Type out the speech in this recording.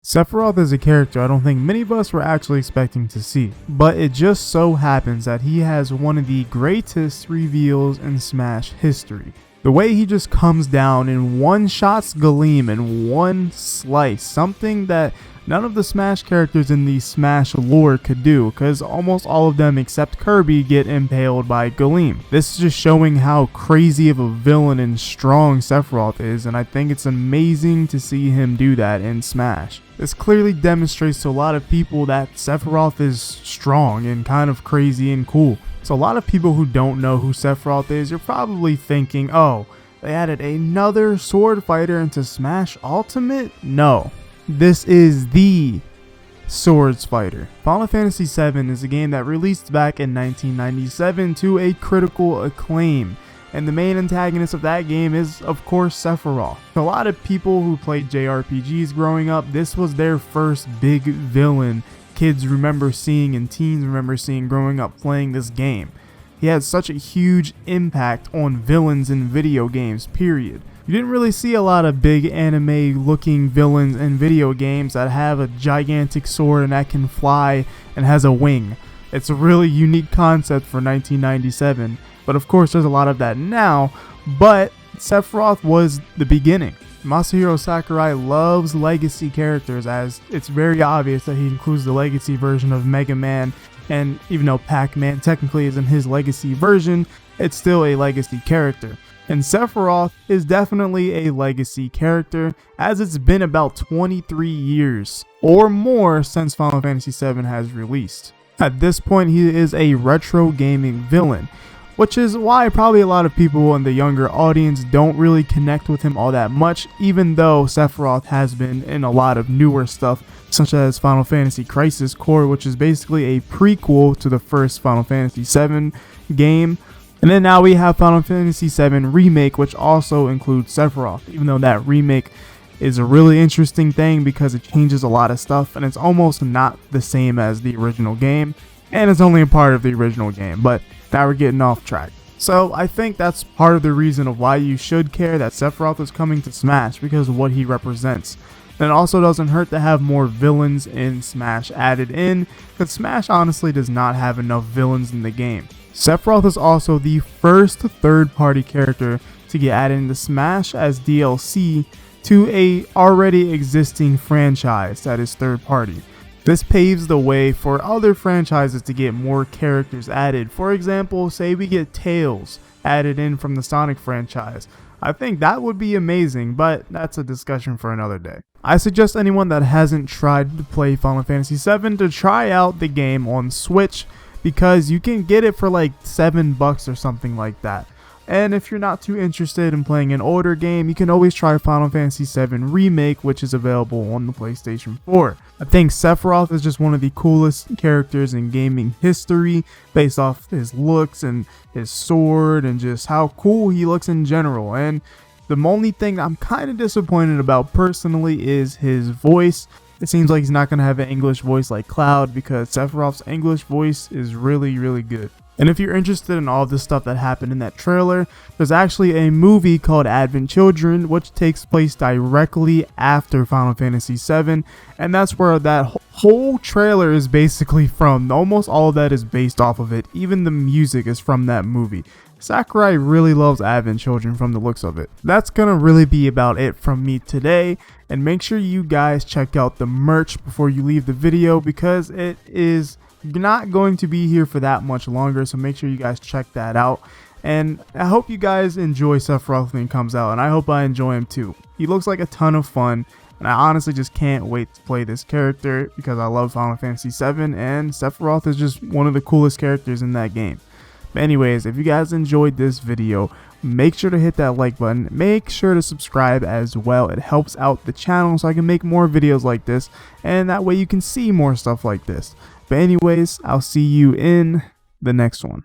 Sephiroth is a character I don't think many of us were actually expecting to see, but it just so happens that he has one of the greatest reveals in Smash history. The way he just comes down and one-shots Galeem in one slice, something that none of the Smash characters in the Smash lore could do, because almost all of them except Kirby get impaled by Galeem. This is just showing how crazy of a villain and strong Sephiroth is, and I think it's amazing to see him do that in Smash. This clearly demonstrates to a lot of people that Sephiroth is strong and kind of crazy and cool. So a lot of people who don't know who Sephiroth is, you're probably thinking, oh, they added another sword fighter into Smash Ultimate? No. This is the Swords Fighter. Final Fantasy VII is a game that released back in 1997 to a critical acclaim, and the main antagonist of that game is, of course, Sephiroth. A lot of people who played JRPGs growing up, this was their first big villain kids remember seeing and teens remember seeing growing up playing this game. He had such a huge impact on villains in video games, period. You didn't really see a lot of big anime looking villains in video games that have a gigantic sword and that can fly and has a wing. It's a really unique concept for 1997, but of course there's a lot of that now, but Sephiroth was the beginning. Masahiro Sakurai loves legacy characters, as it's very obvious that he includes the legacy version of Mega Man, and even though Pac-Man technically isn't his legacy version, it's still a legacy character. And Sephiroth is definitely a legacy character, as it's been about 23 years or more since Final Fantasy VII has released. At this point, he is a retro gaming villain, which is why probably a lot of people in the younger audience don't really connect with him all that much, even though Sephiroth has been in a lot of newer stuff, such as Final Fantasy Crisis Core, which is basically a prequel to the first Final Fantasy VII game. And then now we have Final Fantasy VII Remake, which also includes Sephiroth, even though that remake is a really interesting thing because it changes a lot of stuff and it's almost not the same as the original game, and it's only a part of the original game, but now we're getting off track. So I think that's part of the reason of why you should care that Sephiroth is coming to Smash, because of what he represents. And it also doesn't hurt to have more villains in Smash added in, because Smash honestly does not have enough villains in the game. Sephiroth is also the first third-party character to get added into Smash as DLC to a already existing franchise that is third-party. This paves the way for other franchises to get more characters added. For example, say we get Tails added in from the Sonic franchise. I think that would be amazing, but that's a discussion for another day. I suggest anyone that hasn't tried to play Final Fantasy VII to try out the game on Switch, because you can get it for like $7 or something like that. And if you're not too interested in playing an older game, you can always try Final Fantasy VII Remake, which is available on the PlayStation 4. I think Sephiroth is just one of the coolest characters in gaming history, based off his looks and his sword and just how cool he looks in general. And the only thing I'm kind of disappointed about personally is his voice. It seems like he's not going to have an English voice like Cloud, because Sephiroth's English voice is really, really good. And if you're interested in all the stuff that happened in that trailer, there's actually a movie called Advent Children, which takes place directly after Final Fantasy VII, and that's where that whole trailer is basically from. Almost all of that is based off of it. Even the music is from that movie. Sakurai really loves Advent Children from the looks of it. That's gonna really be about it from me today, and make sure you guys check out the merch before you leave the video, because it is not going to be here for that much longer, so make sure you guys check that out. And I hope you guys enjoy Sephiroth when he comes out, and I hope I enjoy him too. He looks like a ton of fun, and I honestly just can't wait to play this character because I love Final Fantasy VII, and Sephiroth is just one of the coolest characters in that game. But anyways, if you guys enjoyed this video, make sure to hit that like button. Make sure to subscribe as well. It helps out the channel so I can make more videos like this, and that way you can see more stuff like this. But anyways, I'll see you in the next one.